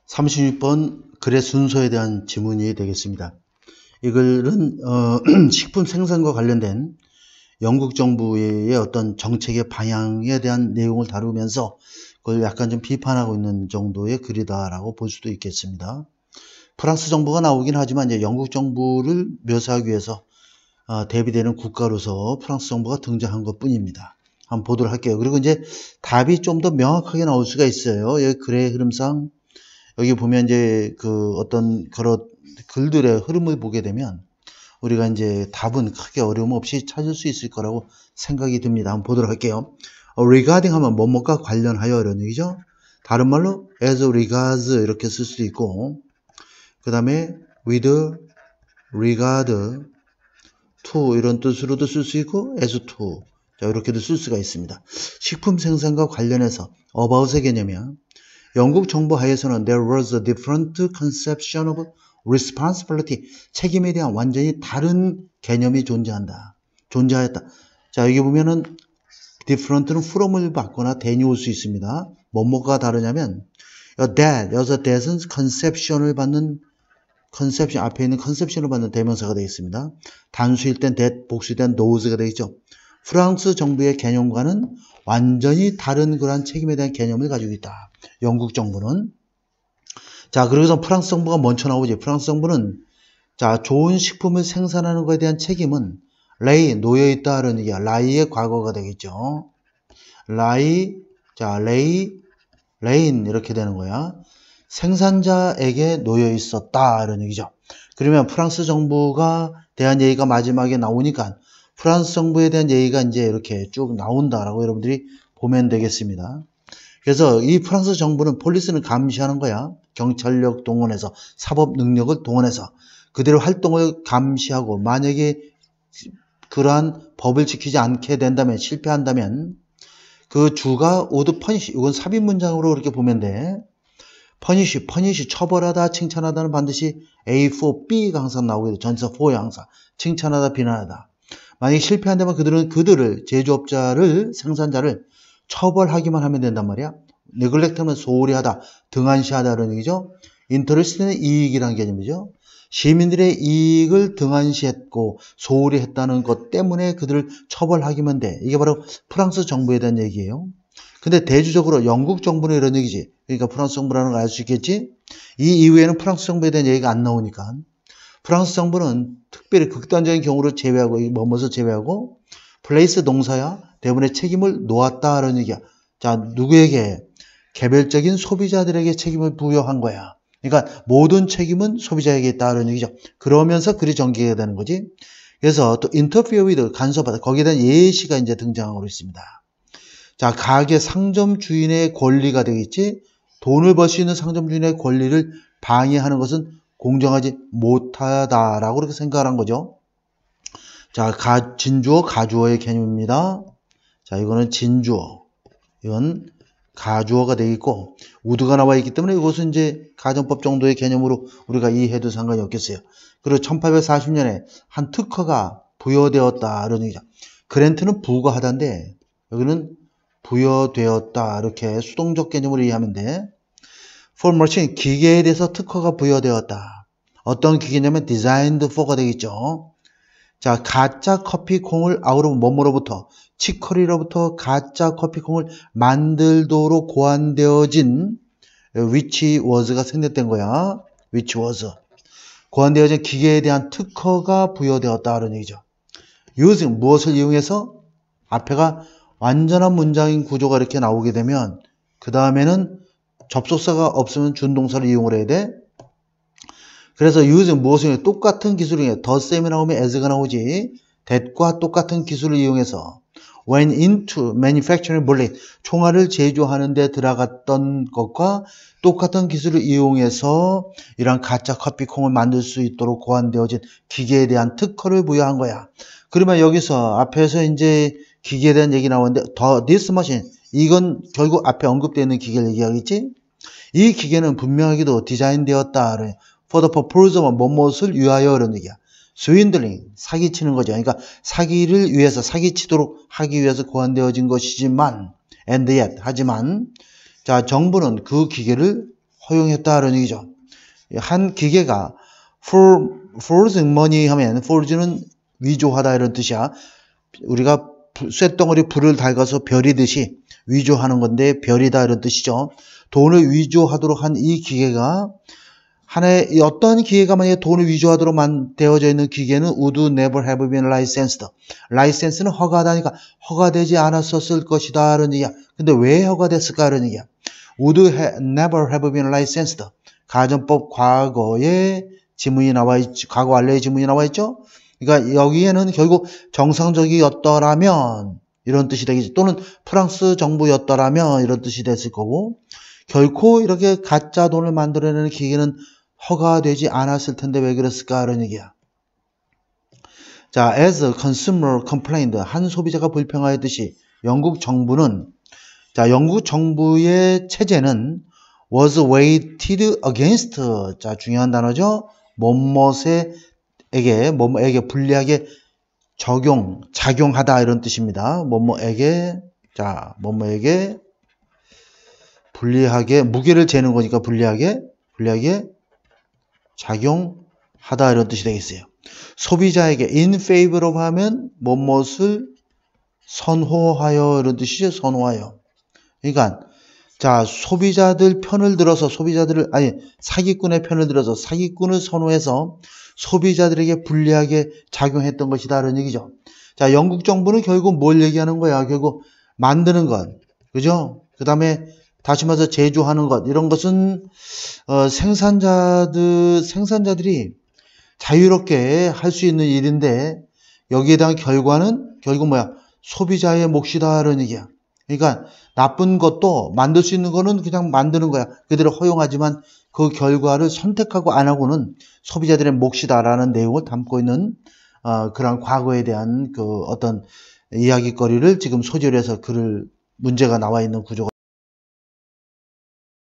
36번 글의 순서에 대한 지문이 되겠습니다. 이 글은 식품 생산과 관련된 영국 정부의 어떤 정책의 방향에 대한 내용을 다루면서 그걸 약간 좀 비판하고 있는 정도의 글이다라고 볼 수도 있겠습니다. 프랑스 정부가 나오긴 하지만 이제 영국 정부를 묘사하기 위해서 대비되는 국가로서 프랑스 정부가 등장한 것 뿐입니다. 한번 보도록 할게요. 그리고 이제 답이 좀 더 명확하게 나올 수가 있어요. 여기 글의 흐름상 여기 보면 이제 그 어떤 그런 글들의 흐름을 보게 되면 우리가 이제 답은 크게 어려움 없이 찾을 수 있을 거라고 생각이 듭니다. 한번 보도록 할게요. regarding 하면 뭐뭐과 관련하여 이런 얘기죠. 다른 말로 as regards 이렇게 쓸 수도 있고, 그 다음에 with regard to 이런 뜻으로도 쓸 수 있고 as to 자, 이렇게도 쓸 수가 있습니다. 식품 생산과 관련해서 about의 개념이야. 영국 정부 하에서는 there was a different conception of responsibility. 책임에 대한 완전히 다른 개념이 존재하였다. 자, 여기 보면은 different는 from을 받거나 than이 올 수 있습니다. 뭐뭐가 다르냐면 여기서 that은 conception을 받는 conception 앞에 있는 conception을 받는 대명사가 되어 있습니다. 단수일 땐 that, 복수일 땐 those가 되어 있죠. 프랑스 정부의 개념과는 완전히 다른 그러한 책임에 대한 개념을 가지고 있다. 영국 정부는. 자, 그래서 프랑스 정부가 먼저 나오지. 프랑스 정부는 자, 좋은 식품을 생산하는 것에 대한 책임은 레이, 놓여있다라는 얘기야. 라이의 과거가 되겠죠. 라이, 자, 레인 이렇게 되는 거야. 생산자에게 놓여있었다 이런 얘기죠. 그러면 프랑스 정부가 대한 얘기가 마지막에 나오니까 프랑스 정부에 대한 얘기가 이제 이렇게 쭉 나온다라고 여러분들이 보면 되겠습니다. 그래서 이 프랑스 정부는 폴리스는 감시하는 거야. 경찰력 동원해서 사법 능력을 동원해서 그대로 활동을 감시하고 만약에 그러한 법을 지키지 않게 된다면 실패한다면 그 주가 오드 퍼니시 이건 삽입 문장으로 그렇게 보면 돼. 퍼니시 처벌하다 칭찬하다는 반드시 A for B가 항상 나오게 돼. 전치사 for에 항상 칭찬하다 비난하다. 만약에 실패한다면 그들을 제조업자를 생산자를 처벌하기만 하면 된단 말이야. neglect하면 소홀히 하다, 등한시하다 그런 얘기죠. interest는 이익이라는 개념이죠. 시민들의 이익을 등한시했고 소홀히 했다는 것 때문에 그들을 처벌하기만 돼. 이게 바로 프랑스 정부에 대한 얘기예요. 근데 대주적으로 영국 정부는 이런 얘기지. 그러니까 프랑스 정부라는 걸 알 수 있겠지. 이 이후에는 프랑스 정부에 대한 얘기가 안 나오니까 프랑스 정부는 특별히 극단적인 경우를 제외하고 뭐뭐서 제외하고 플레이스 동사야 대부분의 책임을 놓았다라는 얘기야. 자, 누구에게? 개별적인 소비자들에게 책임을 부여한 거야. 그러니까 모든 책임은 소비자에게 있다는 얘기죠. 그러면서 글이 전개가 되는 거지. 그래서 또 interfere with 간섭하다 거기에 대한 예시가 이제 등장하고 있습니다. 자, 가게 상점 주인의 권리가 되겠지. 돈을 벌 수 있는 상점 주인의 권리를 방해하는 것은 공정하지 못하다라고 그렇게 생각을 한 거죠. 자, 진주어, 가주어의 개념입니다. 자, 이거는 진주어, 이건 가주어가 되겠고, 우드가 나와 있기 때문에 이것은 이제 가정법 정도의 개념으로 우리가 이해해도 상관이 없겠어요. 그리고 1840년에 한 특허가 부여되었다, 이런 얘기죠. 그랜트는 부과하다인데, 여기는 부여되었다, 이렇게 수동적 개념으로 이해하면 돼. for machine, 기계에 대해서 특허가 부여되었다. 어떤 기계냐면 designed for가 되겠죠. 자, 가짜 커피콩을 아우르면 뭐뭐로부터 치커리로부터 가짜 커피콩을 만들도록 고안되어진 which was가 생략된 거야. which was 고안되어진 기계에 대한 특허가 부여되었다는 얘기죠. using 무엇을 이용해서 앞에가 완전한 문장인 구조가 이렇게 나오게 되면 그 다음에는 접속사가 없으면 준동사를 이용을 해야 돼. 그래서 using 무엇을 똑같은 기술을 이용해 the same이 나오면 as가 나오지. that과 똑같은 기술을 이용해서 went into manufacturing bullet 총알을 제조하는 데 들어갔던 것과 똑같은 기술을 이용해서 이런 가짜 커피콩을 만들 수 있도록 고안되어진 기계에 대한 특허를 부여한 거야. 그러면 여기서 앞에서 이제 기계에 대한 얘기 나오는데 this machine 이건 결국 앞에 언급되어 있는 기계를 얘기하겠지. 이 기계는 분명하게도 디자인되었다. for the purpose of 뭐뭇을 위하여 이런 얘기야. swindling 사기치는 거죠. 그러니까 사기를 위해서 사기치도록 하기 위해서 고안되어진 것이지만 and yet 하지만 자 정부는 그 기계를 허용했다는 얘기죠. 한 기계가 forge money 하면 forge는 위조하다 이런 뜻이야. 우리가 쇳덩어리 불을 달가서 별이듯이 위조하는 건데 별이다 이런 뜻이죠. 돈을 위조하도록 한 이 기계가 하나의 어떤 기계가 만약에 돈을 위조하도록 되어져 있는 기계는 would never have been licensed. 라이센스는 허가하다니까 허가되지 않았었을 것이다 이런 얘기야. 근데 왜 허가됐을까 이런 얘기야. would never have been licensed. 가정법 과거의 지문이 나와 있죠. 과거 완료의 지문이 나와 있죠. 그러니까 여기에는 결국 정상적이었더라면 이런 뜻이 되겠지. 또는 프랑스 정부였더라면 이런 뜻이 됐을 거고 결코 이렇게 가짜 돈을 만들어내는 기계는 허가되지 않았을 텐데 왜 그랬을까 이런 얘기야. 자, as a consumer complained 한 소비자가 불평하였듯이 영국 정부는 자, 영국 정부의 체제는 was weighted against 자, 중요한 단어죠. 뭐뭐에게 불리하게 작용하다 이런 뜻입니다. 뭐뭐에게 불리하게 무게를 재는 거니까 불리하게 작용하다 이런 뜻이 되겠어요. 소비자에게 in favor of 하면 뭐뭇을 선호하여 이런 뜻이죠. 선호하여. 그러니까 자, 소비자들 편을 들어서 사기꾼의 편을 들어서 사기꾼을 선호해서 소비자들에게 불리하게 작용했던 것이다 이런 얘기죠. 자, 영국 정부는 결국 뭘 얘기하는 거야? 결국 만드는 것. 그죠? 그 다음에 다시 말해서 제조하는 것. 이런 것은 생산자들이 자유롭게 할 수 있는 일인데 여기에 대한 결과는 결국 뭐야? 소비자의 몫이다 이런 얘기야. 그러니까 나쁜 것도 만들 수 있는 거는 그냥 만드는 거야. 그대로 허용하지만 그 결과를 선택하고 안 하고는 소비자들의 몫이다라는 내용을 담고 있는 그런 과거에 대한 그 어떤 이야기거리를 지금 소절해서 문제가 나와 있는 구조가